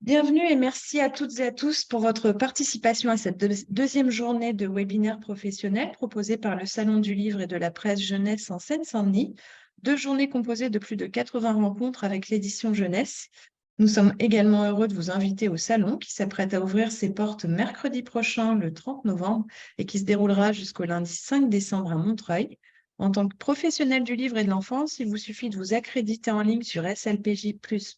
Bienvenue et merci à toutes et à tous pour votre participation à cette deuxième journée de webinaire professionnel proposée par le Salon du Livre et de la Presse Jeunesse en Seine-Saint-Denis. 2 journées composées de plus de 80 rencontres avec l'édition Jeunesse. Nous sommes également heureux de vous inviter au Salon qui s'apprête à ouvrir ses portes mercredi prochain, le 30 novembre, et qui se déroulera jusqu'au lundi 5 décembre à Montreuil. En tant que professionnel du livre et de l'enfance, il vous suffit de vous accréditer en ligne sur slpjplus.fr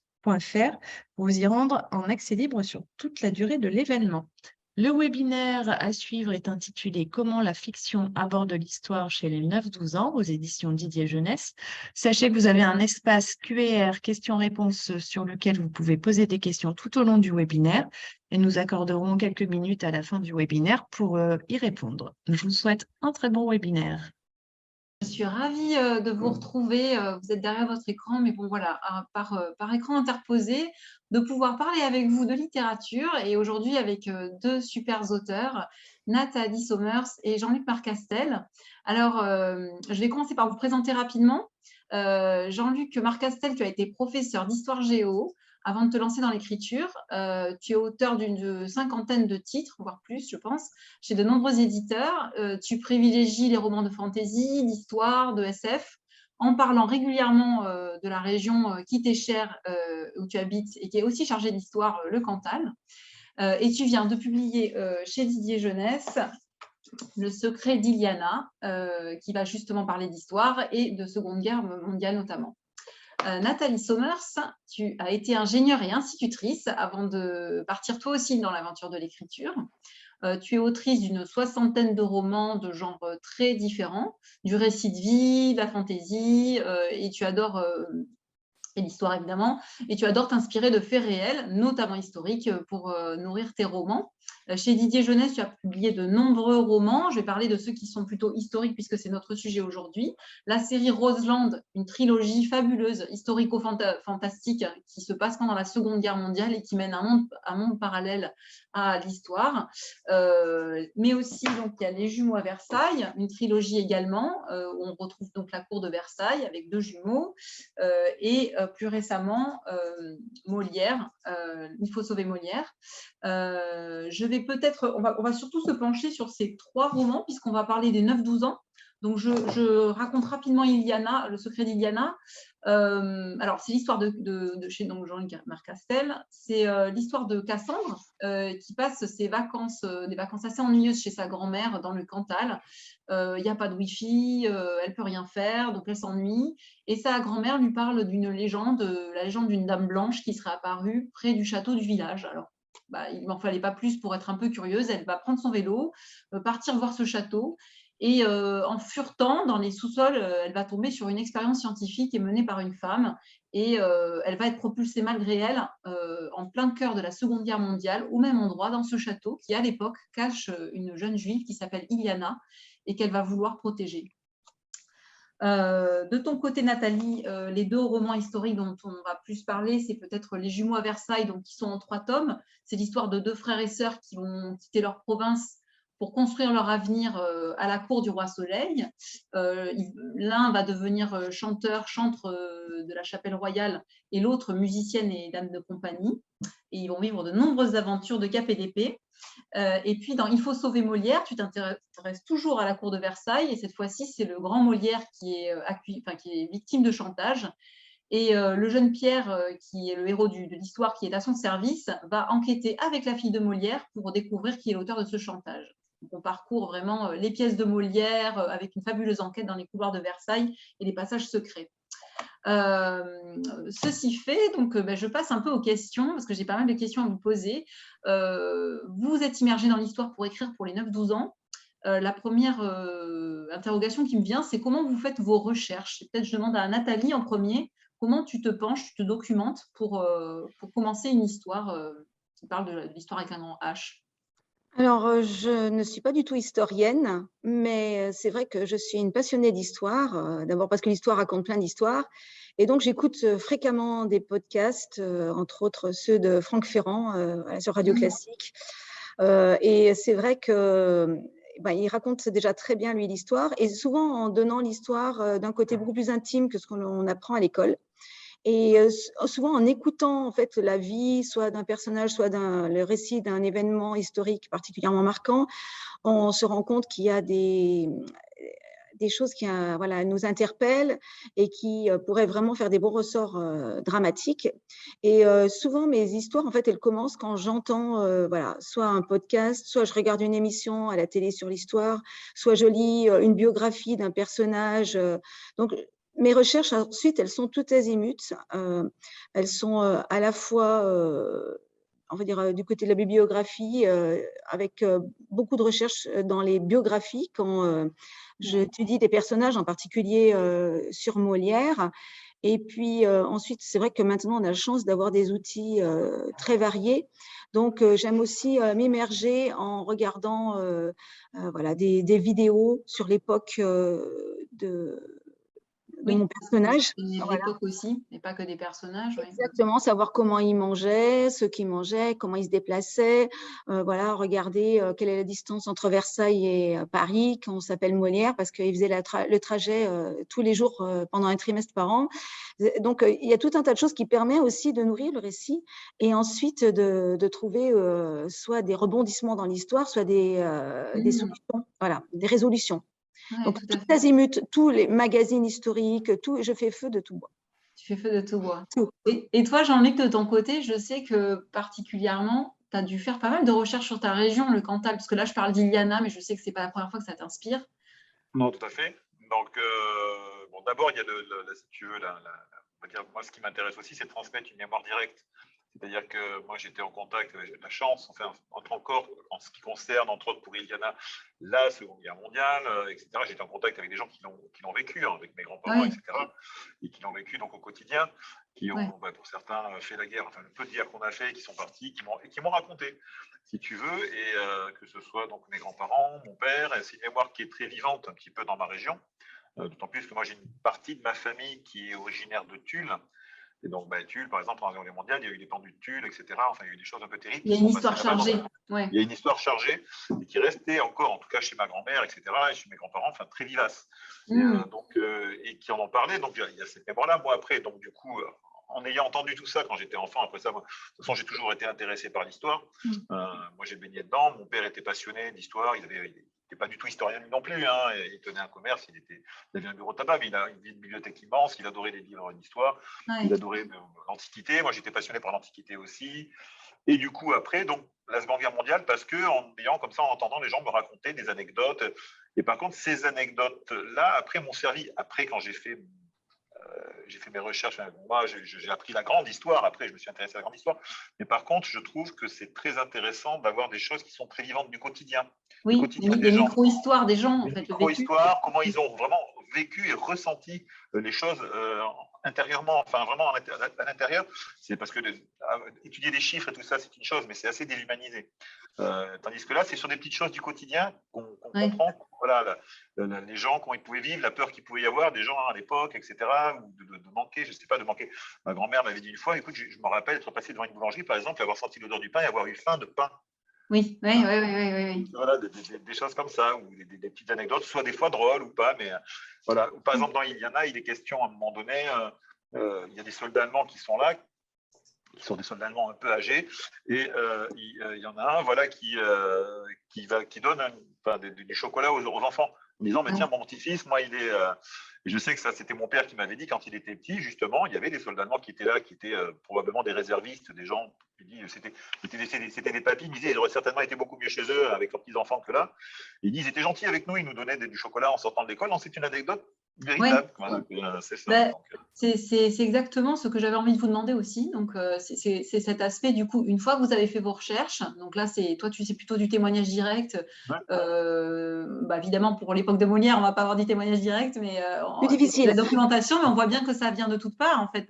pour vous y rendre en accès libre sur toute la durée de l'événement. Le webinaire à suivre est intitulé « Comment la fiction aborde l'histoire chez les 9-12 ans » aux éditions Didier Jeunesse. Sachez que vous avez un espace Q&R questions-réponses sur lequel vous pouvez poser des questions tout au long du webinaire et nous accorderons quelques minutes à la fin du webinaire pour y répondre. Je vous souhaite un très bon webinaire. Je suis ravie de vous retrouver. Vous êtes derrière votre écran, mais bon, voilà, par écran interposé, de pouvoir parler avec vous de littérature et aujourd'hui avec deux super auteurs, Nathalie Sommers et Jean-Luc Marcastel. Alors, je vais commencer par vous présenter rapidement. Jean-Luc Marcastel, tu as été professeur d'histoire géo avant de te lancer dans l'écriture. Tu es auteur d'une cinquantaine de titres, voire plus, je pense, chez de nombreux éditeurs. Tu privilégies les romans de fantasy, d'histoire, de SF, en parlant régulièrement de la région qui t'est chère, où tu habites et qui est aussi chargée d'histoire, le Cantal. Et tu viens de publier chez Didier Jeunesse Le secret d'Iliana, qui va justement parler d'histoire et de Seconde Guerre mondiale notamment. Nathalie Sommers, tu as été ingénieure et institutrice avant de partir toi aussi dans l'aventure de l'écriture. Tu es autrice d'une soixantaine de romans de genres très différents, du récit de vie, de la fantaisie, et tu adores et l'histoire évidemment, et tu adores t'inspirer de faits réels, notamment historiques, pour nourrir tes romans. Chez Didier Jeunesse, tu as publié de nombreux romans. Je vais parler de ceux qui sont plutôt historiques puisque c'est notre sujet aujourd'hui. La série Roseland, une trilogie fabuleuse, historico-fantastique, qui se passe pendant la Seconde Guerre mondiale et qui mène un monde parallèle à l'histoire. Mais aussi, donc, il y a Les Jumeaux à Versailles, une trilogie également, où on retrouve donc la cour de Versailles avec deux jumeaux. Et plus récemment, Molière, Il faut sauver Molière. Je vais peut-être, on va surtout se pencher sur ces 3 romans, puisqu'on va parler des 9-12 ans. Donc, je raconte rapidement Iliana, Le secret d'Iliana. Alors, c'est l'histoire de chez Jean-Luc Marcastel. C'est l'histoire de Cassandre qui passe ses vacances, des vacances assez ennuyeuses chez sa grand-mère dans le Cantal. Il n'y a pas de Wi-Fi, elle ne peut rien faire, donc elle s'ennuie. Et sa grand-mère lui parle d'une légende, la légende d'une dame blanche qui serait apparue près du château du village. Alors, il n'en fallait pas plus pour être un peu curieuse. Elle va prendre son vélo, partir voir ce château. Et en furetant dans les sous-sols, elle va tomber sur une expérience scientifique qui est menée par une femme. Et elle va être propulsée malgré elle en plein cœur de la Seconde Guerre mondiale, au même endroit, dans ce château qui, à l'époque, cache une jeune juive qui s'appelle Iliana et qu'elle va vouloir protéger. De ton côté, Nathalie, les 2 romans historiques dont on va plus parler, c'est peut-être Les Jumeaux à Versailles, donc, qui sont en 3 tomes. C'est l'histoire de 2 frères et sœurs qui vont quitter leur province pour construire leur avenir à la cour du roi Soleil. L'un va devenir chantre de la chapelle royale et l'autre musicienne et dame de compagnie. Et ils vont vivre de nombreuses aventures de cap et d'épée. Et puis, dans Il faut sauver Molière, tu t'intéresses toujours à la cour de Versailles. Et cette fois-ci, c'est le grand Molière qui est victime de chantage. Et le jeune Pierre, qui est le héros de l'histoire, qui est à son service, va enquêter avec la fille de Molière pour découvrir qui est l'auteur de ce chantage. Donc, on parcourt vraiment les pièces de Molière avec une fabuleuse enquête dans les couloirs de Versailles et les passages secrets. Ceci fait, donc je passe un peu aux questions, parce que j'ai pas mal de questions à vous poser. Vous êtes immergé dans l'histoire pour écrire pour les 9-12 ans. La première interrogation qui me vient, c'est comment vous faites vos recherches. Peut-être je demande à Nathalie en premier, comment tu te penches, tu te documentes pour commencer une histoire qui parle de l'histoire avec un grand H. Alors, je ne suis pas du tout historienne, mais c'est vrai que je suis une passionnée d'histoire. D'abord parce que l'histoire raconte plein d'histoires. Et donc, j'écoute fréquemment des podcasts, entre autres ceux de Franck Ferrand sur Radio Classique. Et c'est vrai que il raconte déjà très bien, lui, l'histoire, et souvent en donnant l'histoire d'un côté beaucoup plus intime que ce qu'on apprend à l'école. Et souvent, en écoutant en fait la vie, soit d'un personnage, soit le récit d'un événement historique particulièrement marquant, on se rend compte qu'il y a des choses qui voilà, nous interpellent et qui pourraient vraiment faire des beaux ressorts dramatiques. Et souvent, mes histoires, en fait, elles commencent quand j'entends voilà, soit un podcast, soit je regarde une émission à la télé sur l'histoire, soit je lis une biographie d'un personnage. Donc, mes recherches, ensuite, elles sont toutes azimuts. Elles sont à la fois, on va dire, du côté de la bibliographie, avec beaucoup de recherches dans les biographies, quand j'étudie des personnages, en particulier sur Molière. Et puis ensuite, c'est vrai que maintenant, on a la chance d'avoir des outils très variés. Donc, j'aime aussi m'immerger en regardant voilà, des vidéos sur l'époque de Oui, mon personnage. de Voilà. l'époque aussi, et pas que des personnages. Ouais. Exactement, savoir comment ils mangeaient, ce qu'ils mangeaient, comment ils se déplaçaient. Voilà, regarder quelle est la distance entre Versailles et Paris, quand on s'appelle Molière, parce qu'il faisait le trajet tous les jours pendant un trimestre par an. Donc, il y a tout un tas de choses qui permettent aussi de nourrir le récit et ensuite de trouver soit des rebondissements dans l'histoire, soit des solutions, voilà, des résolutions. Ouais, Donc, tout tout à fait. azimut, tous les magazines historiques, tout, je fais feu de tout bois. Tu fais feu de tout bois. Tout. Et toi, Jean-Luc, de ton côté, je sais que particulièrement, tu as dû faire pas mal de recherches sur ta région, le Cantal, parce que là, je parle d'Iliana, mais je sais que ce n'est pas la première fois que ça t'inspire. Non, tout à fait. Donc, bon, d'abord, il y a si tu veux, on va dire, moi, ce qui m'intéresse aussi, c'est de transmettre une mémoire directe. C'est-à-dire que moi, j'étais en contact, j'ai eu de la chance, enfin, encore en ce qui concerne, entre autres pour Iliana, la Seconde Guerre mondiale, etc. J'étais en contact avec des gens qui l'ont vécu, hein, avec mes grands-parents, Oui. etc. Et qui l'ont vécu donc au quotidien, qui ont, Ouais. bah, pour certains, fait la guerre, enfin, le peu de guerre qu'on a fait, qui sont partis, qui m'ont raconté, si tu veux, et que ce soit donc mes grands-parents, mon père, et c'est une mémoire qui est très vivante un petit peu dans ma région, d'autant plus que moi, j'ai une partie de ma famille qui est originaire de Tulle. Et donc, bah, Tulle, par exemple, en Seconde Guerre mondiale, il y a eu des pendus de Tulle, etc. Enfin, il y a eu des choses un peu terribles. Il y a une histoire chargée. Ouais. Il y a une histoire chargée et qui restait encore, en tout cas chez ma grand-mère, etc. et chez mes grands-parents, enfin, très vivace. Et qui en ont parlé. Donc, il y a cette mémoire-là. Moi, après, donc, du coup, en ayant entendu tout ça quand j'étais enfant, après ça, moi, de toute façon, j'ai toujours été intéressé par l'histoire. Moi, j'ai baigné dedans. Mon père était passionné d'histoire. Il n'était pas du tout historien non plus. Hein. Il tenait un commerce. Il avait un bureau de tabac, mais il a une bibliothèque immense. Il adorait les livres d'histoire. Ouais. Il adorait l'Antiquité. Moi, j'étais passionné par l'Antiquité aussi. Et du coup, après, donc, la Seconde Guerre mondiale, parce qu'en ayant comme ça, en entendant les gens me raconter des anecdotes. Et par contre, ces anecdotes-là, après, m'ont servi. Après, quand j'ai fait mes recherches, moi, j'ai appris la grande histoire. Après, je me suis intéressé à la grande histoire. Mais par contre, je trouve que c'est très intéressant d'avoir des choses qui sont très vivantes du quotidien. Oui, des micro-histoires des gens, en fait. Micro-histoires, comment ils ont vraiment vécu et ressenti les choses intérieurement, enfin vraiment à l'intérieur. C'est parce que étudier des chiffres et tout ça, c'est une chose, mais c'est assez déshumanisé. Tandis que là, c'est sur des petites choses du quotidien qu'on comprend. Voilà, les gens, comment ils pouvaient vivre, la peur qu'il pouvait y avoir des gens à l'époque, etc. Ou de manquer, je ne sais pas, de manquer. Ma grand-mère m'avait dit une fois, écoute, je me rappelle être passé devant une boulangerie, par exemple, avoir senti l'odeur du pain et avoir eu faim de pain. Oui. Voilà, des choses comme ça, ou des petites anecdotes, soit des fois drôles ou pas, mais voilà. Par exemple, dans Iliana, il est question à un moment donné, il y a des soldats allemands qui sont là, qui sont des soldats allemands un peu âgés, et il y en a un, voilà, qui donne du chocolat aux enfants, en disant, mais tiens, mon petit-fils, moi, il est... Et je sais que ça, c'était mon père qui m'avait dit, quand il était petit, justement, il y avait des soldats allemands qui étaient là, qui étaient probablement des réservistes, des gens, c'était des papis, ils disaient, ils auraient certainement été beaucoup mieux chez eux avec leurs petits-enfants que là. Ils disent, ils étaient gentils avec nous, ils nous donnaient du chocolat en sortant de l'école. Non, c'est une anecdote véritable. Ouais. Voilà, c'est ça. C'est exactement ce que j'avais envie de vous demander aussi. Donc, c'est cet aspect, du coup, une fois que vous avez fait vos recherches, donc là, toi, tu sais plutôt du témoignage direct. Bah, évidemment, pour l'époque de Molière, on ne va pas avoir du témoignage direct, mais plus difficile. La documentation, mais on voit bien que ça vient de toutes parts, en fait.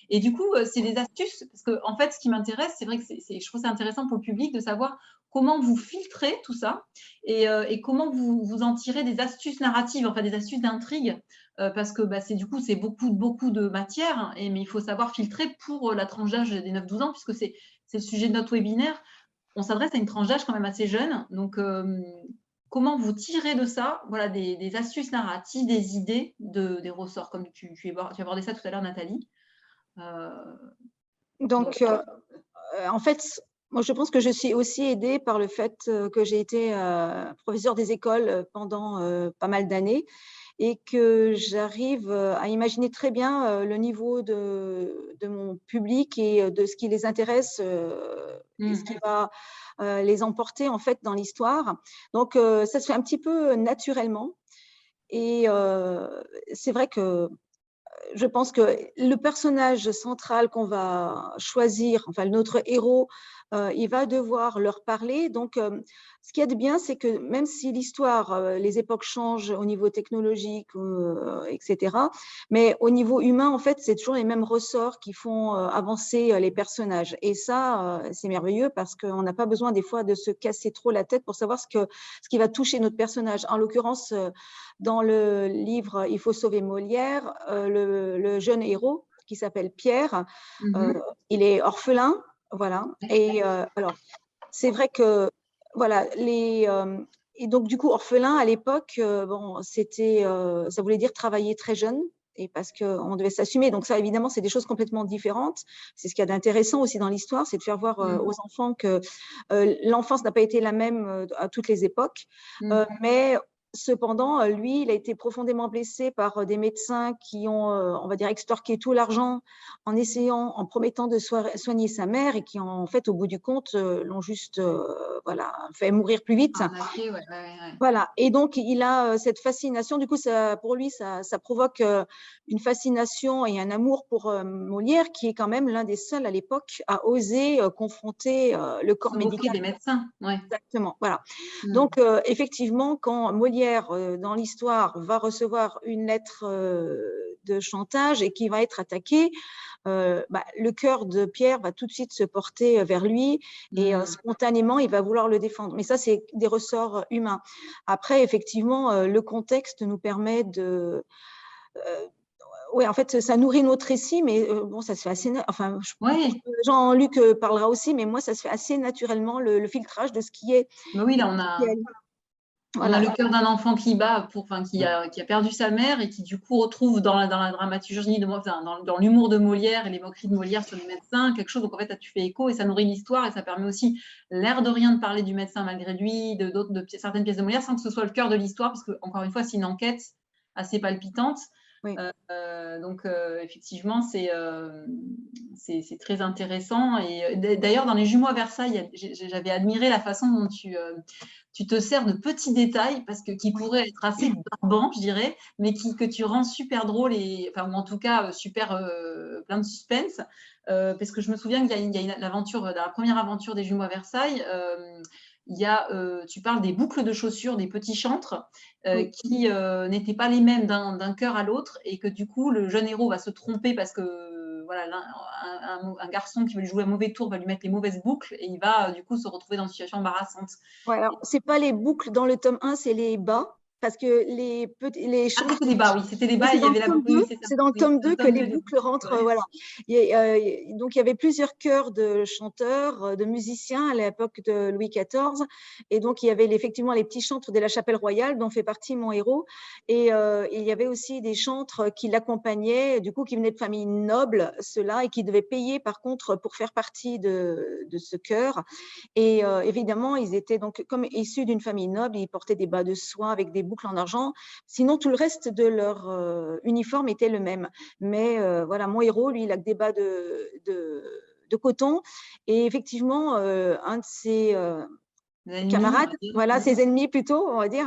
Et du coup, c'est des astuces, parce que, en fait, ce qui m'intéresse, c'est vrai que je trouve c'est intéressant pour le public de savoir comment vous filtrez tout ça et comment vous en tirez des astuces narratives, enfin des astuces d'intrigue, parce que c'est du coup, c'est beaucoup de matière, mais il faut savoir filtrer pour la tranche d'âge des 9-12 ans, puisque c'est le sujet de notre webinaire. On s'adresse à une tranche d'âge quand même assez jeune. Donc, comment vous tirez de ça, voilà, des astuces narratives, des idées, des ressorts, comme tu abordais ça tout à l'heure, Nathalie. Donc, en fait, moi, je pense que je suis aussi aidée par le fait que j'ai été professeure des écoles pendant pas mal d'années et que j'arrive à imaginer très bien le niveau de mon public et de ce qui les intéresse et ce qui va les emporter en fait dans l'histoire. Donc, ça se fait un petit peu naturellement. Et c'est vrai que je pense que le personnage central qu'on va choisir, enfin notre héros, il va devoir leur parler. Donc, ce qu'il y a de bien, c'est que même si l'histoire, les époques changent au niveau technologique, etc., mais au niveau humain, en fait, c'est toujours les mêmes ressorts qui font avancer les personnages. Et ça, c'est merveilleux parce qu'on n'a pas besoin des fois de se casser trop la tête pour savoir ce qui va toucher notre personnage. En l'occurrence, dans le livre Il faut sauver Molière, le jeune héros qui s'appelle Pierre, il est orphelin, voilà. Et alors, c'est vrai que, voilà, et donc du coup, orphelin à l'époque, bon, ça voulait dire travailler très jeune. Et parce qu'on devait s'assumer. Donc ça, évidemment, c'est des choses complètement différentes. C'est ce qu'il y a d'intéressant aussi dans l'histoire, c'est de faire voir aux enfants que l'enfance n'a pas été la même à toutes les époques. Mais cependant, lui, il a été profondément blessé par des médecins qui ont, on va dire, extorqué tout l'argent en promettant de soigner sa mère et qui, en fait, au bout du compte, l'ont juste voilà, fait mourir plus vite. Voilà. Et donc, il a cette fascination. Du coup, pour lui, ça provoque une fascination et un amour pour Molière, qui est quand même l'un des seuls à l'époque à oser confronter le corps médical. Des médecins, ouais. Exactement, voilà. Donc, effectivement, quand Molière, dans l'histoire, va recevoir une lettre de chantage et qui va être attaqué, le cœur de Pierre va tout de suite se porter vers lui et spontanément, il va vouloir le défendre. Mais ça, c'est des ressorts humains. Après, effectivement, le contexte nous permet de… oui, en fait, ça nourrit notre récit, mais bon, ça se fait assez… Enfin, Jean-Luc parlera aussi, mais moi, ça se fait assez naturellement, le filtrage de ce qui est… Mais oui, là, on a le cœur d'un enfant qui bat, qui a perdu sa mère et qui, du coup, retrouve dans la dramaturgie, dans l'humour de Molière et les moqueries de Molière sur les médecins, quelque chose. Donc, en fait, tu fais écho et ça nourrit l'histoire et ça permet aussi, l'air de rien, de parler du médecin malgré lui, de certaines pièces de Molière, sans que ce soit le cœur de l'histoire, parce que, encore une fois, c'est une enquête assez palpitante. Oui. Donc, effectivement, c'est très intéressant. Et d'ailleurs, dans Les Jumeaux à Versailles, j'avais admiré la façon dont tu te sers de petits détails qui pourraient être assez barbants, je dirais, mais que tu rends super drôle ou en tout cas super plein de suspense. Parce que je me souviens qu'il y a la première aventure des Jumeaux à Versailles. Tu parles des boucles de chaussures, des petits chantres qui n'étaient pas les mêmes d'un cœur à l'autre et que du coup, le jeune héros va se tromper parce que voilà, un garçon qui veut lui jouer un mauvais tour va lui mettre les mauvaises boucles et il va du coup se retrouver dans une situation embarrassante. Ouais, alors, c'est pas les boucles dans le tome 1, c'est les bas. Parce que les chantres… c'était les bas, oui, c'était les bas. C'est dans le tome 2 que les boucles rentrent. Voilà. Donc, il y avait plusieurs chœurs de chanteurs, de musiciens à l'époque de Louis XIV. Et donc, il y avait effectivement les petits chantres de la Chapelle Royale, dont fait partie mon héros. Et il y avait aussi des chantres qui l'accompagnaient, du coup, qui venaient de familles nobles, ceux-là, et qui devaient payer, par contre, pour faire partie de ce chœur. Et évidemment, ils étaient donc, comme issus d'une famille noble, ils portaient des bas de soie avec des boucles en argent. Sinon, tout le reste de leur uniforme était le même. Mais voilà, mon héros, lui, il a que des bas de coton. Et effectivement, un de ses camarades, voilà, ses ennemis plutôt, on va dire,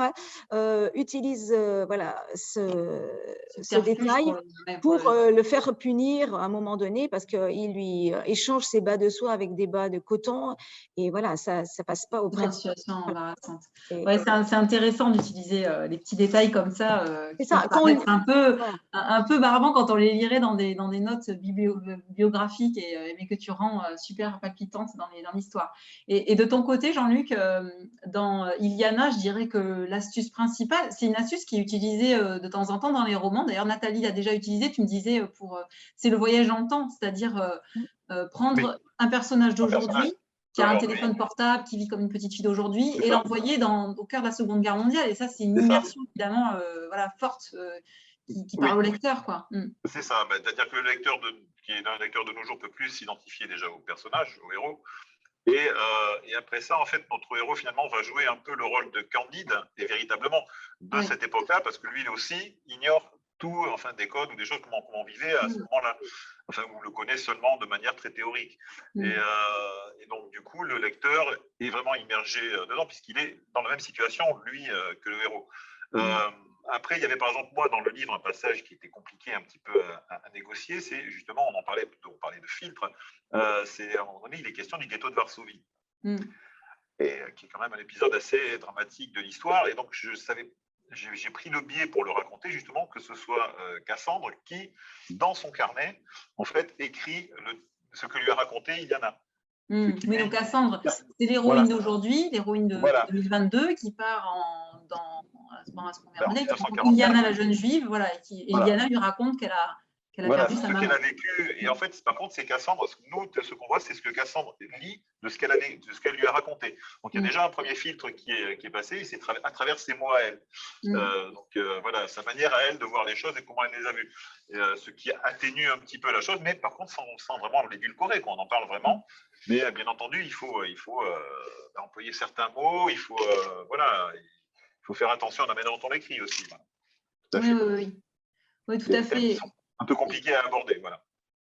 utilisent voilà, ce détail pour le faire punir à un moment donné parce qu'il lui échange ses bas de soie avec des bas de coton et voilà, ça passe pas auprès de… situation embarrassante. Ouais, c'est intéressant d'utiliser les petits détails comme ça qui paraissent un peu barbants quand on les lirait dans des notes biographiques mais que tu rends super palpitantes dans l'histoire. Et de ton côté, Jean-Luc, dans Iliana, je dirais que l'astuce principale, c'est une astuce qui est utilisée de temps en temps dans les romans. D'ailleurs, Nathalie l'a déjà utilisée, tu me disais, c'est le voyage dans le temps, c'est-à-dire prendre un personnage d'aujourd'hui qui a un téléphone portable, qui vit comme une petite fille d'aujourd'hui, et l'envoyer au cœur de la Seconde Guerre mondiale. Et ça, c'est une immersion évidemment forte qui parle au lecteur, quoi. C'est ça. C'est-à-dire que le lecteur qui est un lecteur de nos jours peut plus s'identifier déjà au personnage, au héros. Et après ça, en fait, notre héros, finalement, va jouer un peu le rôle de Candide, et véritablement, de cette époque-là, parce que lui aussi ignore tout, enfin, des codes ou des choses, comment on vivait à ce moment-là. Enfin, on le connaît seulement de manière très théorique. Et donc, du coup, le lecteur est vraiment immergé dedans, puisqu'il est dans la même situation, lui, que le héros. Après, il y avait par exemple, moi, dans le livre, un passage qui était compliqué un petit peu à négocier. C'est justement, on parlait de filtres. C'est à un moment donné, il est question du ghetto de Varsovie. Et qui est quand même un épisode assez dramatique de l'histoire. Et donc, j'ai pris le biais pour le raconter, justement, que ce soit Cassandre qui, dans son carnet, en fait, écrit ce que lui a raconté Iliana. Oui, donc Cassandre, c'est l'héroïne d'aujourd'hui, l'héroïne de 2022 qui part à ce moment-là. Iliana, la jeune juive, et Iliana lui raconte qu'elle a perdu sa maman. Ce qu'elle a vécu. Et en fait, par contre, c'est Cassandre, nous, ce qu'on voit, c'est ce que Cassandre lit de ce qu'elle lui a raconté. Donc, il y a déjà un premier filtre qui est passé, c'est à travers ses mots à elle. Donc, voilà, sa manière à elle de voir les choses et comment elle les a vues. Ce qui atténue un petit peu la chose, mais par contre, sans vraiment l'édulcorer, on en parle vraiment. Mais bien entendu, il faut employer certains mots, il faut faire attention à la manière dont on l'écrit aussi. Voilà. Oui, tout à fait. Un peu compliqué à aborder, voilà.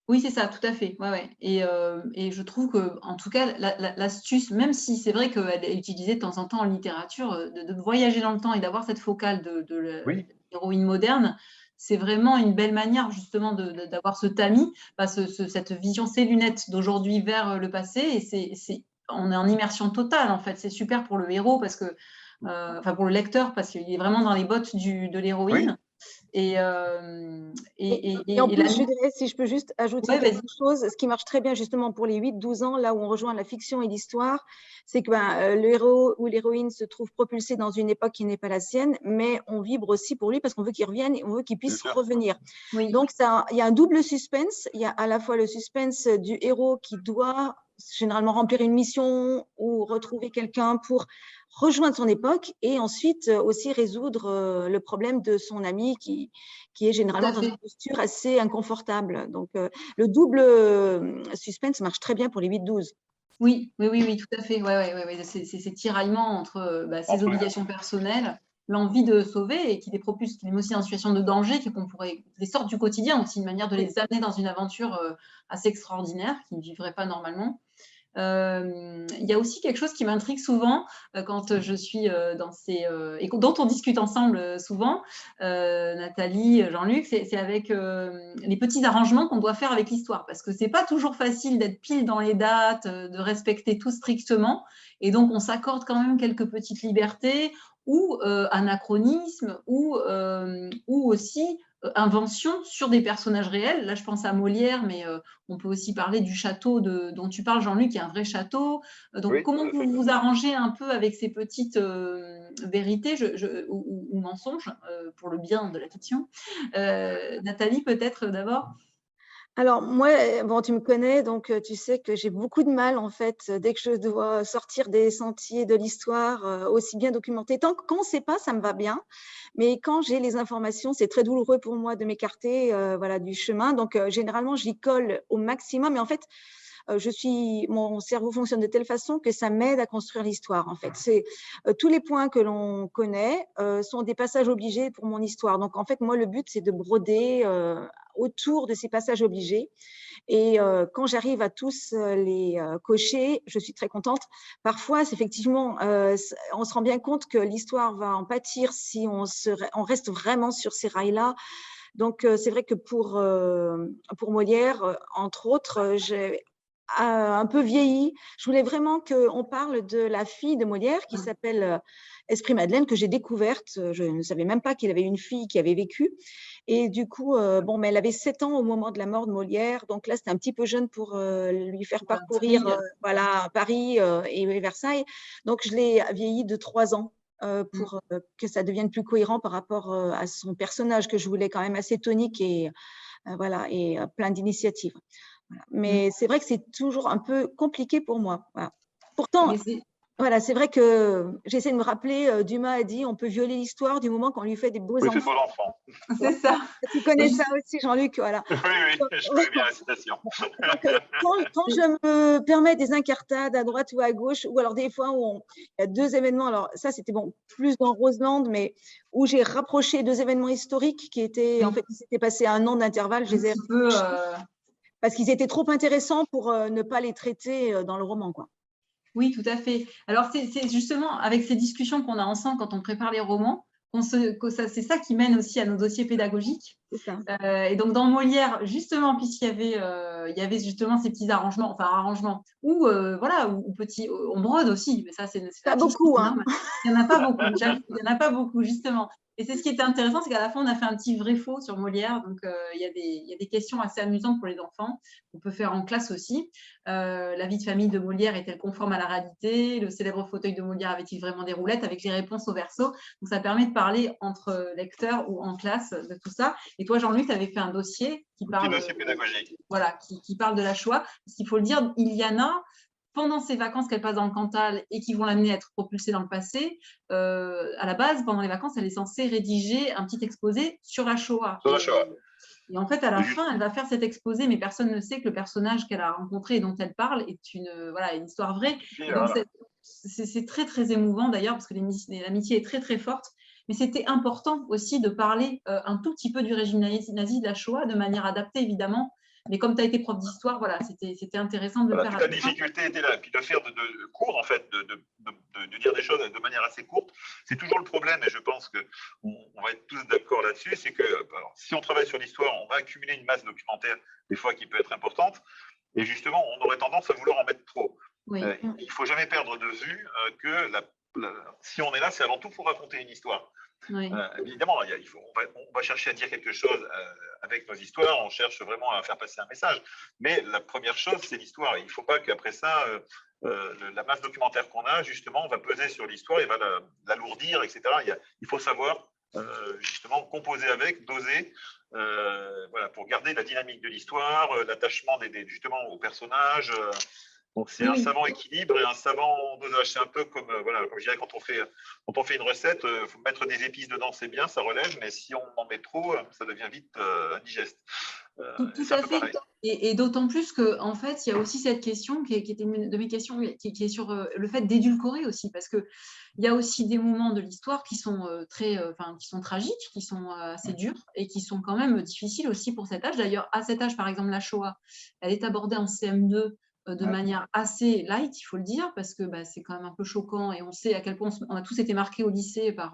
Oui, c'est ça, tout à fait. Et je trouve que, en tout cas, l'astuce, même si c'est vrai qu'elle est utilisée de temps en temps en littérature, de voyager dans le temps et d'avoir cette focale de l'héroïne moderne, c'est vraiment une belle manière justement d'avoir ce tamis, cette vision, ces lunettes d'aujourd'hui vers le passé. Et on est en immersion totale, en fait. C'est super pour le héros, parce que, pour le lecteur, parce qu'il est vraiment dans les bottes de l'héroïne. Et en plus, je dirais, si je peux juste ajouter quelque chose, ce qui marche très bien justement pour les 8-12 ans, là où on rejoint la fiction et l'histoire, c'est que le héros ou l'héroïne se trouve propulsé dans une époque qui n'est pas la sienne, mais on vibre aussi pour lui parce qu'on veut qu'il revienne et on veut qu'il puisse revenir. Donc, il y a un double suspense. Il y a à la fois le suspense du héros qui doit généralement remplir une mission ou retrouver quelqu'un pour rejoindre son époque, et ensuite aussi résoudre le problème de son ami qui est généralement dans une posture assez inconfortable. Donc, le double suspense marche très bien pour les 8-12. Oui, tout à fait. Ces tiraillements entre ses obligations personnelles, l'envie de sauver, et qui les propulse, qui les met aussi en situation de danger, les sortent du quotidien, aussi une manière de les amener dans une aventure assez extraordinaire, qu'ils ne vivraient pas normalement. Il y a aussi quelque chose qui m'intrigue souvent quand je suis dans et dont on discute ensemble souvent, Nathalie, Jean-Luc, c'est avec les petits arrangements qu'on doit faire avec l'histoire, parce que c'est pas toujours facile d'être pile dans les dates, de respecter tout strictement, et donc on s'accorde quand même quelques petites libertés, ou anachronismes, ou aussi invention sur des personnages réels. Là, je pense à Molière, mais on peut aussi parler du château dont tu parles, Jean-Luc, qui est un vrai château. Donc, comment vous vous arrangez un peu avec ces petites vérités ou mensonges pour le bien de la fiction? Nathalie, peut-être d'abord? Alors, moi, bon, tu me connais, donc tu sais que j'ai beaucoup de mal, en fait, dès que je dois sortir des sentiers de l'histoire, aussi bien documentée. Quand on ne sait pas, ça me va bien. Mais quand j'ai les informations, c'est très douloureux pour moi de m'écarter du chemin. Donc, généralement, j'y colle au maximum. Mais en fait, mon cerveau fonctionne de telle façon que ça m'aide à construire l'histoire. En fait, tous les points que l'on connaît sont des passages obligés pour mon histoire. Donc, en fait, moi, le but, c'est de broder autour de ces passages obligés. Et quand j'arrive à tous les cocher, je suis très contente. Parfois, effectivement, on se rend bien compte que l'histoire va en pâtir si on reste vraiment sur ces rails-là. Donc, c'est vrai que pour Molière, entre autres, j'ai un peu vieilli. Je voulais vraiment qu'on parle de la fille de Molière qui s'appelle Esprit Madeleine, que j'ai découverte. Je ne savais même pas qu'il avait une fille qui avait vécu. Et du coup, mais elle avait 7 ans au moment de la mort de Molière. Donc là, c'était un petit peu jeune pour lui faire parcourir Paris et Versailles. Donc, je l'ai vieilli de 3 ans. Pour que ça devienne plus cohérent par rapport à son personnage que je voulais quand même assez tonique et plein d'initiatives. Voilà. Mais c'est vrai que c'est toujours un peu compliqué pour moi. Voilà. Pourtant, Voilà, c'est vrai que j'essaie de me rappeler, Dumas a dit on peut violer l'histoire du moment qu'on lui fait des beaux Oui, c'est enfants. pour l'enfant. C'est ça. Tu connais ça aussi, Jean-Luc, voilà. Oui, oui, je connais bien la citation. Donc, quand je me permets des incartades à droite ou à gauche, ou alors des fois où il y a deux événements, alors ça c'était bon, plus dans Roseland, mais où j'ai rapproché deux événements historiques qui étaient, en fait, qui s'étaient passés à 1 an d'intervalle, je les ai parce qu'ils étaient trop intéressants pour ne pas les traiter dans le roman, quoi. Oui, tout à fait. Alors, c'est justement avec ces discussions qu'on a ensemble quand on prépare les romans, c'est ça qui mène aussi à nos dossiers pédagogiques. C'est ça. Et donc, dans Molière, justement, puisqu'il y avait justement ces petits arrangements, ou voilà, ou petits, on brode aussi, mais ça, c'est Pas la fiction, beaucoup, c'est hein. normal. Il n'y en a pas beaucoup, j'avoue, il n'y en a pas beaucoup, justement. Et c'est ce qui était intéressant, c'est qu'à la fin, on a fait un petit vrai-faux sur Molière. Donc, il y a des questions assez amusantes pour les enfants qu'on peut faire en classe aussi. La vie de famille de Molière est-elle conforme à la réalité? Le célèbre fauteuil de Molière avait-il vraiment des roulettes? Avec les réponses au verso. Donc, ça permet de parler entre lecteurs ou en classe de tout ça. Et toi, Jean-Luc, tu avais fait un dossier qui parle, dossier pédagogique. Voilà, qui parle de la Shoah. Parce qu'il faut le dire, Iliana, pendant ses vacances qu'elle passe dans le Cantal et qui vont l'amener à être propulsée dans le passé, à la base, pendant les vacances, elle est censée rédiger un petit exposé sur la Shoah. Sur la Shoah. Et en fait, à la fin, elle va faire cet exposé, mais personne ne sait que le personnage qu'elle a rencontré et dont elle parle est une histoire vraie. Et donc, c'est très, très émouvant d'ailleurs, parce que l'amitié est très, très forte. Mais c'était important aussi de parler un tout petit peu du régime nazi, de la Shoah, de manière adaptée, évidemment. Mais comme tu as été prof d'histoire, voilà, c'était intéressant de le faire. Toute la difficulté était là. Puis de faire de cours, en fait, de dire des choses de manière assez courte, c'est toujours le problème. Et je pense qu'on va être tous d'accord là-dessus. C'est que alors, si on travaille sur l'histoire, on va accumuler une masse documentaire, des fois qui peut être importante. Et justement, on aurait tendance à vouloir en mettre trop. Oui. Il ne faut jamais perdre de vue que si on est là, c'est avant tout pour raconter une histoire. Oui. Évidemment, on va chercher à dire quelque chose avec nos histoires, on cherche vraiment à faire passer un message. Mais la première chose, c'est l'histoire. Il ne faut pas qu'après ça, la masse documentaire qu'on a, justement, va peser sur l'histoire et va l'alourdir, etc. Il faut savoir, justement, composer avec, doser, voilà, pour garder la dynamique de l'histoire, l'attachement justement aux personnages. Donc, c'est un savant équilibre et un savant dosage. C'est un peu comme, voilà, comme je dirais, quand on fait une recette, il faut mettre des épices dedans, c'est bien, ça relève, mais si on en met trop, ça devient vite indigeste. Tout à fait. Et d'autant plus qu'en fait, il y a aussi cette question qui était une de mes questions, qui est sur le fait d'édulcorer aussi, parce qu'il y a aussi des moments de l'histoire qui sont qui sont tragiques, qui sont assez durs et qui sont quand même difficiles aussi pour cet âge. D'ailleurs, à cet âge, par exemple, la Shoah, elle est abordée en CM2 de manière assez light, il faut le dire, parce que c'est quand même un peu choquant et on sait à quel point on a tous été marqués au lycée par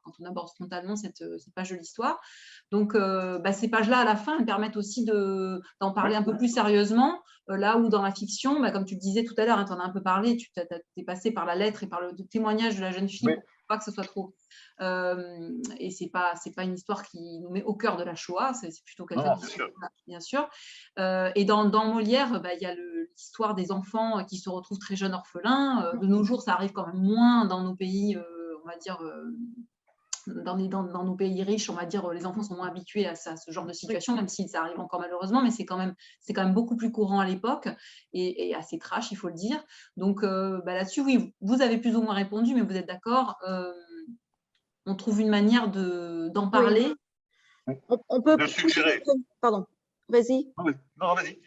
quand on aborde frontalement cette page de l'histoire. Donc, ces pages-là, à la fin, elles permettent aussi d'en parler un peu plus sérieusement, là où dans la fiction, comme tu le disais tout à l'heure, hein, tu en as un peu parlé, tu es passé par la lettre et par le témoignage de la jeune fille, pour pas que ce soit trop. Et c'est pas une histoire qui nous met au cœur de la Shoah, c'est plutôt quelqu'un qui... Bien sûr. Et dans Molière, il y a l'histoire des enfants qui se retrouvent très jeunes orphelins. De nos jours, ça arrive quand même moins dans nos pays, on va dire... Dans nos pays riches, on va dire, les enfants sont moins habitués à ce genre de situation, même si ça arrive encore malheureusement, mais c'est quand même beaucoup plus courant à l'époque et assez trash, il faut le dire. Donc là-dessus, oui, vous avez plus ou moins répondu, mais vous êtes d'accord, on trouve une manière d'en parler. On peut suggérer. Pardon, vas-y. Non, vas-y.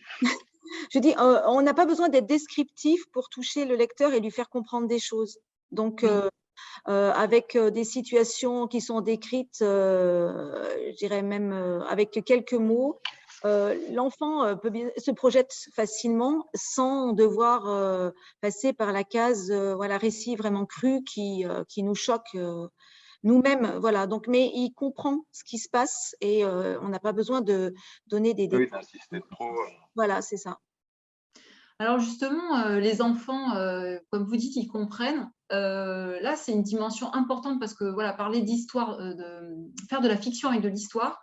Je dis, on n'a pas besoin d'être descriptif pour toucher le lecteur et lui faire comprendre des choses. Donc, avec des situations qui sont décrites, je dirais même avec quelques mots, l'enfant se projette facilement sans devoir passer par la case récit vraiment cru qui nous choque nous-mêmes. Voilà. Donc, mais il comprend ce qui se passe et on n'a pas besoin de donner des détails. Oui, d'insister trop. Voilà, c'est ça. Alors justement, les enfants, comme vous dites, ils comprennent. Là, c'est une dimension importante parce que voilà, parler d'histoire, faire de la fiction avec de l'histoire,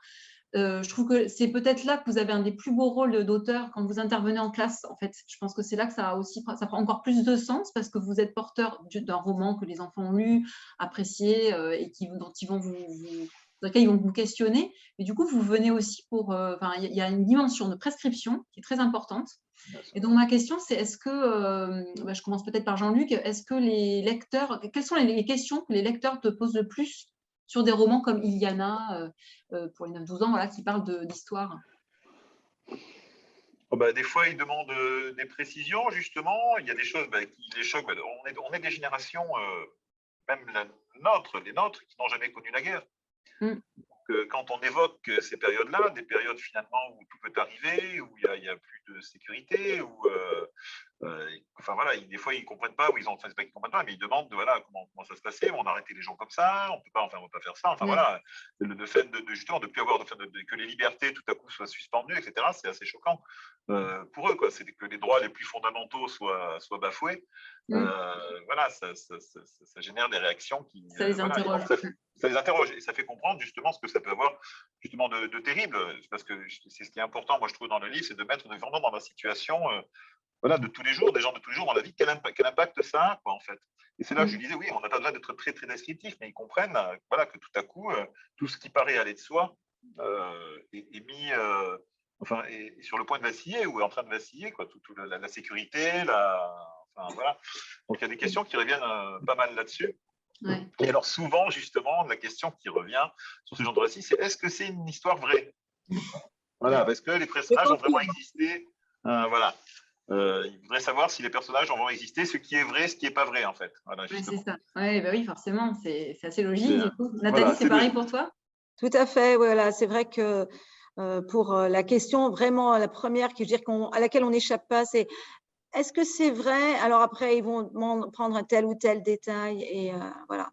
je trouve que c'est peut-être là que vous avez un des plus beaux rôles d'auteur quand vous intervenez en classe. En fait, je pense que c'est là que ça prend encore plus de sens parce que vous êtes porteur d'un roman que les enfants ont lu, apprécié et dont ils vont vous dans lesquels ils vont vous questionner. Et du coup, vous venez aussi il y a une dimension de prescription qui est très importante. Et donc, ma question, c'est est-ce que, je commence peut-être par Jean-Luc, est-ce que les lecteurs, quelles sont les questions que les lecteurs te posent le plus sur des romans comme Iliana, pour les 9-12 ans, voilà, qui parlent d'histoire? Des fois, ils demandent des précisions, justement. Il y a des choses qui les choquent. On est des générations, même les nôtres, qui n'ont jamais connu la guerre. Quand on évoque ces périodes-là, des périodes finalement où tout peut arriver, où il n'y a plus de sécurité, où des fois ils ne comprennent pas, ou ils c'est pas qu'ils comprennent pas, mais ils demandent comment ça se passait, on a arrêté les gens comme ça, on peut pas faire ça. Le fait justement de plus avoir que les libertés tout à coup soient suspendues, etc. C'est assez choquant pour eux, quoi. C'est que les droits les plus fondamentaux soient bafoués. Ça génère des réactions qui ça les interroge. Ça les interroge et ça fait comprendre justement ce que ça peut avoir justement de terrible, parce que c'est ce qui est important, moi je trouve, dans le livre, c'est de mettre vraiment dans la situation de tous les jours, des gens de tous les jours dans la vie, quel impact ça a, quoi, en fait. Et c'est là que je disais, oui, on n'a pas besoin d'être très, très descriptif, mais ils comprennent que tout à coup, tout ce qui paraît aller de soi est mis est sur le point de vaciller ou est en train de vaciller, quoi, la sécurité, Donc il y a des questions qui reviennent pas mal là-dessus. Ouais. Et alors souvent, justement, la question qui revient sur ce genre de récit, c'est est-ce que c'est une histoire vraie? Parce que les personnages ont vraiment existé. Ils voudraient savoir si les personnages ont vraiment existé, ce qui est vrai, ce qui n'est pas vrai, en fait. C'est ça. Oui, forcément, c'est assez logique. Du coup. Nathalie, c'est pareil pour toi? Tout à fait. Voilà, c'est vrai que pour la question, vraiment, la première à laquelle on n'échappe pas, c'est est-ce que c'est vrai? Alors après, ils vont prendre un tel ou tel détail et voilà.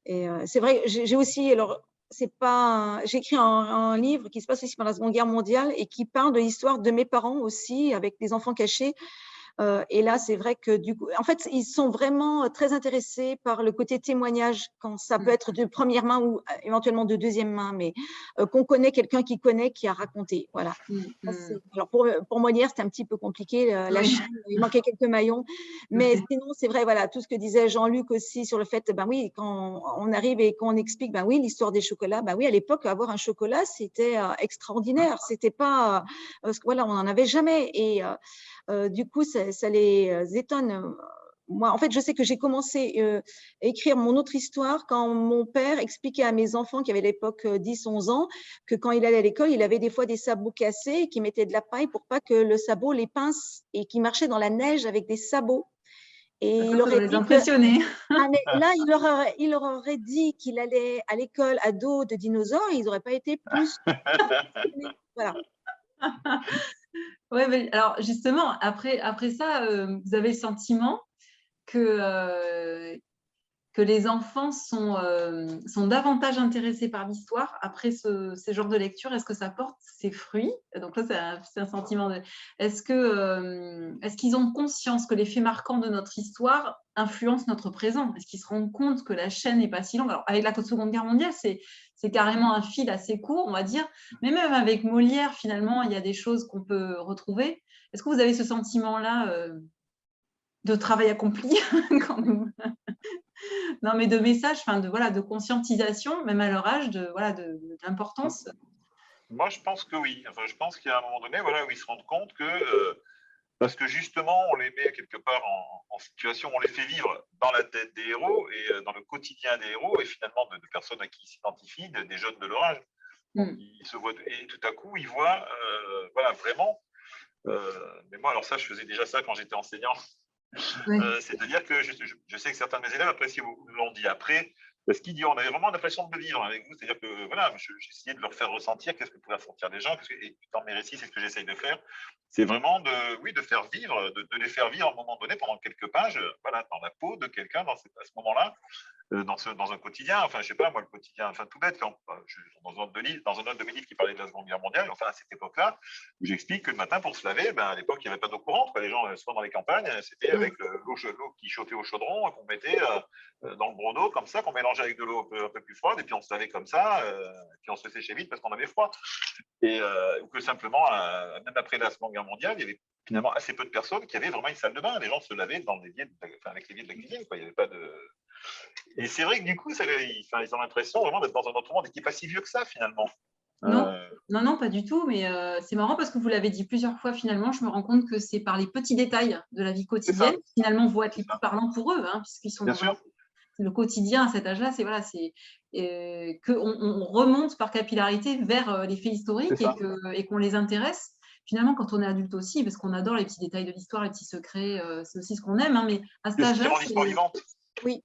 Et c'est vrai, j'ai aussi, alors j'ai écrit un livre qui se passe aussi pendant la Seconde Guerre mondiale et qui parle de l'histoire de mes parents aussi, avec des enfants cachés. Et là, c'est vrai que du coup, en fait, ils sont vraiment très intéressés par le côté témoignage, quand ça peut être de première main ou éventuellement de deuxième main, mais qu'on connaît quelqu'un qui a raconté. Voilà. Alors pour Molière, c'était un petit peu compliqué, la chaîne, il manquait quelques maillons, mais sinon, c'est vrai, voilà, tout ce que disait Jean-Luc aussi sur le fait, oui, quand on arrive et qu'on explique, oui, l'histoire des chocolats, oui, à l'époque, avoir un chocolat, c'était extraordinaire. C'était pas, voilà, on n'en avait jamais. Et du coup, ça les étonne. Moi, en fait, je sais que j'ai commencé à écrire mon autre histoire quand mon père expliquait à mes enfants qui avaient à l'époque 10-11 ans que quand il allait à l'école, il avait des fois des sabots cassés et qu'il mettait de la paille pour pas que le sabot les pince et qu'il marchait dans la neige avec des sabots. Et il aurait les impressionner. Mais là, il leur aurait dit qu'il allait à l'école à dos de dinosaures, ils n'auraient pas été plus. Voilà. Oui, alors justement, après ça, vous avez le sentiment que les enfants sont davantage intéressés par l'histoire après ce genre de lecture. Est-ce que ça porte ses fruits? Donc là, c'est un sentiment de… Est-ce qu'ils ont conscience que les faits marquants de notre histoire influencent notre présent? Est-ce qu'ils se rendent compte que la chaîne n'est pas si longue? Alors, avec la Seconde Guerre mondiale, c'est carrément un fil assez court, on va dire. Mais même avec Molière, finalement, il y a des choses qu'on peut retrouver. Est-ce que vous avez ce sentiment-là de travail accompli quand même? Non, mais de messages, de conscientisation, même à leur âge, de l'importance. Moi, je pense que oui. Je pense qu'il y a un moment donné, où ils se rendent compte que, parce que justement, on les met quelque part en situation, on les fait vivre dans la tête des héros et dans le quotidien des héros et finalement de personnes à qui ils s'identifient, des jeunes de leur âge. Donc, ils se voient, et tout à coup, ils voient, vraiment. Mais moi, alors ça, je faisais déjà ça quand j'étais enseignant. C'est-à-dire que je sais que certains de mes élèves appréciaient beaucoup, l'ont dit après, parce qu'ils disent on avait vraiment l'impression de le vivre avec vous, c'est-à-dire que j'essayais de leur faire ressentir qu'est-ce que pouvaient ressentir les gens, et dans mes récits, c'est ce que j'essaye de faire, c'est vraiment de faire vivre, de les faire vivre à un moment donné pendant quelques pages, dans la peau de quelqu'un à ce moment-là, dans un quotidien, je sais pas, moi, le quotidien, tout bête, dans un autre de mes livres qui parlait de la Seconde Guerre mondiale, à cette époque-là, où j'explique que le matin, pour se laver, à l'époque, il n'y avait pas d'eau courante, les gens, souvent dans les campagnes, c'était avec l'eau qui chauffait au chaudron, qu'on mettait dans le broc d'eau, comme ça, qu'on mélangeait avec de l'eau un peu plus froide, et puis on se lavait comme ça, et puis on se séchait vite parce qu'on avait froid. Et que simplement, même après la Seconde Guerre mondiale, il y avait finalement assez peu de personnes qui avaient vraiment une salle de bain. Les gens se lavaient dans avec l'évier de la cuisine, quoi. Il n'y avait pas de… Et c'est vrai que du coup, ils ont l'impression vraiment d'être dans un autre monde et qui n'est pas si vieux que ça finalement. Non, non, pas du tout, mais c'est marrant parce que vous l'avez dit plusieurs fois finalement, je me rends compte que c'est par les petits détails de la vie quotidienne qui finalement vont être les plus parlants pour eux, hein, puisqu'ils sont Bien dans sûr. le quotidien à cet âge-là, c'est voilà, qu'on remonte par capillarité vers les faits historiques et qu'on les intéresse. Finalement, quand on est adulte aussi, parce qu'on adore les petits détails de l'histoire, les petits secrets, c'est aussi ce qu'on aime, hein, mais à cet âge-là, c'est l'histoire vivante. Oui.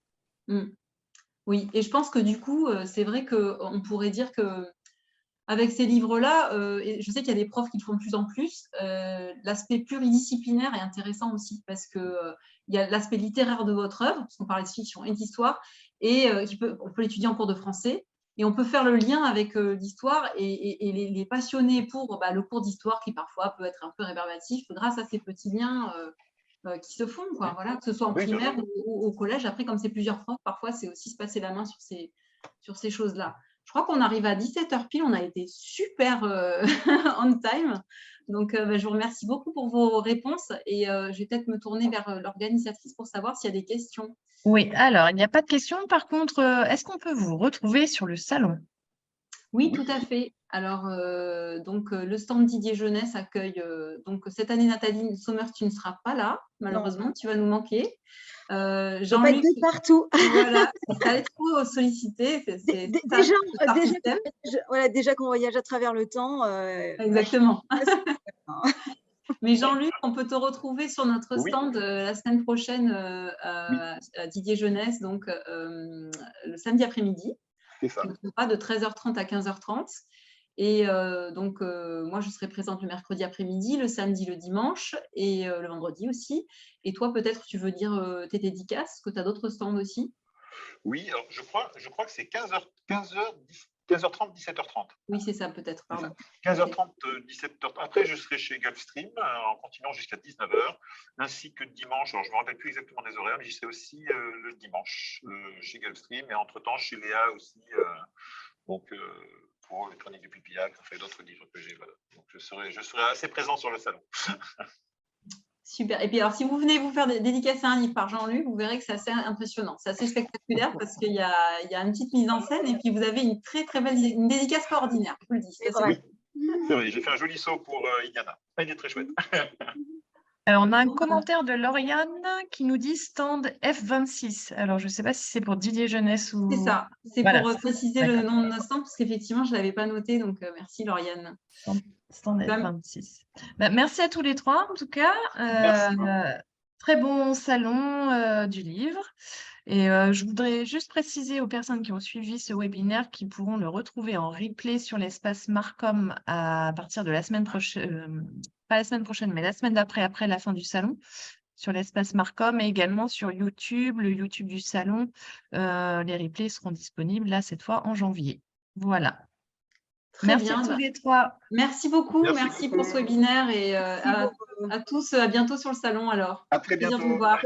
Oui, et je pense que du coup, c'est vrai qu'on pourrait dire que avec ces livres-là, et je sais qu'il y a des profs qui le font de plus en plus, l'aspect pluridisciplinaire est intéressant aussi parce qu'il y a l'aspect littéraire de votre œuvre, parce qu'on parlait de fiction et d'histoire, et on peut l'étudier en cours de français, et on peut faire le lien avec l'histoire et les passionnés pour le cours d'histoire qui parfois peut être un peu rébarbatif grâce à ces petits liens qui se font, quoi, voilà, que ce soit en primaire ou au collège. Après, comme c'est plusieurs profs, parfois, c'est aussi se passer la main sur ces choses-là. Je crois qu'on arrive à 17h pile, on a été super on time. Donc, je vous remercie beaucoup pour vos réponses et je vais peut-être me tourner vers l'organisatrice pour savoir s'il y a des questions. Oui, alors, il n'y a pas de questions. Par contre, est-ce qu'on peut vous retrouver sur le salon? Oui, tout à fait. Alors, le stand Didier Jeunesse accueille, donc cette année, Nathalie Sommer, tu ne seras pas là, malheureusement, tu vas nous manquer. Jean-Luc de partout. Voilà, ça va être trop sollicité. Déjà qu'on voyage à travers le temps. Exactement. Mais Jean-Luc, on peut te retrouver sur notre stand la semaine prochaine à Didier Jeunesse, donc le samedi après-midi. C'est ça. De 13h30 à 15h30. Et moi, je serai présente le mercredi après-midi, le samedi, le dimanche et le vendredi aussi. Et toi, peut-être, tu veux dire tes dédicaces, que tu as d'autres stands aussi? Oui, alors je crois que c'est 15h30, 17h30. Oui, c'est ça, peut-être, pardon. 15h30, 17h30. Après, je serai chez Gulfstream en continuant jusqu'à 19h, ainsi que dimanche. Alors, je ne me rappelle plus exactement des horaires, mais j'y serai aussi le dimanche chez Gulfstream et entre-temps chez Léa aussi. Pour les chroniques du Pipillac, enfin d'autres livres que j'ai. Voilà. Donc je serai assez présent sur le salon. Super. Et puis alors, si vous venez vous faire dédicacer un livre par Jean-Luc, vous verrez que c'est assez impressionnant. C'est assez spectaculaire parce qu'il y a une petite mise en scène et puis vous avez une très très belle dédicace pas ordinaire, je vous le dis. C'est vrai. C'est vrai, j'ai fait un joli saut pour Iliana. Il est très chouette. Alors, on a un commentaire de Lauriane qui nous dit stand F26. Alors, je ne sais pas si c'est pour Didier Jeunesse ou… C'est ça. C'est pour préciser le nom de notre stand parce qu'effectivement, je ne l'avais pas noté. Donc, merci Lauriane. Stand F26. Merci à tous les trois, en tout cas. Très bon salon du livre. Et je voudrais juste préciser aux personnes qui ont suivi ce webinaire qu'ils pourront le retrouver en replay sur l'espace Marcom à partir de la semaine prochaine, pas la semaine prochaine, mais la semaine d'après, après la fin du salon, sur l'espace Marcom et également sur YouTube, le YouTube du salon. Les replays seront disponibles là, cette fois, en janvier. Voilà. Merci à tous les trois. Merci beaucoup. Merci pour ce webinaire et à tous. À bientôt sur le salon alors. À très bientôt. Plaisir de vous voir.